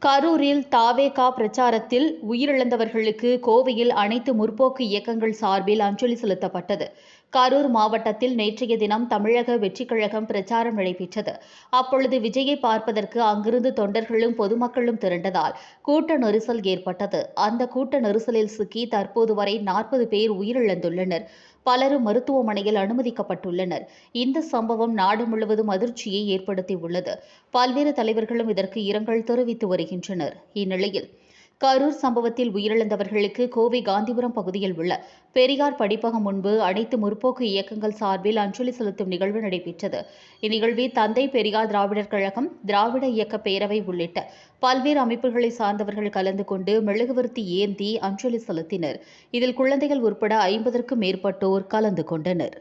கரூரில் தாவேகா பிரச்சாரத்தில் உயிரிழந்தவர்களுக்கு கோவையில் அனைத்து முற்போக்கு இயக்கங்கள் சார்பில் அஞ்சலி செலுத்தப்பட்டது. கரூர் மாவட்டத்தில் நேற்றைய தினம் தமிழக வெற்றிக் கழகம் பிரச்சாரம் நடைபெற்றது. அப்பொழுது விஜயை பார்ப்பதற்கு அங்கிருந்து தொண்டர்களும் பொதுமக்களும் திரண்டதால் கூட்ட நெரிசல் ஏற்பட்டது. அந்த கூட்ட நெரிசலில் சிக்கி தற்போது வரை 40 பேர் உயிரிழந்துள்ளனர். பலரும் மருத்துவமனையில் அனுமதிக்கப்பட்டுள்ளனர். இந்த சம்பவம் நாடு முழுவதும் அதிர்ச்சியை ஏற்படுத்தியுள்ளது. பல்வேறு தலைவர்களும் இதற்கு இரங்கல் தெரிவித்து வருகின்றனர். இந்நிலையில் கரூர் சம்பவத்தில் உயிரிழந்தவர்களுக்கு கோவை காந்திபுரம் பகுதியில் உள்ள பெரியார் படிப்பகம் முன்பு அனைத்து முற்போக்கு இயக்கங்கள் சார்பில் அஞ்சலி செலுத்தும் நிகழ்வு நடைபெற்றது. இந்நிகழ்வில் தந்தை பெரியார் திராவிடர் கழகம், திராவிட இயக்க பேரவை உள்ளிட்ட பல்வேறு அமைப்புகளை சார்ந்தவர்கள் கலந்து கொண்டு மெழுகுவர்த்தி ஏந்தி அஞ்சலி செலுத்தினர். இதில் குழந்தைகள் உட்பட 50க்கும் மேற்பட்டோர் கலந்து கொண்டனர்.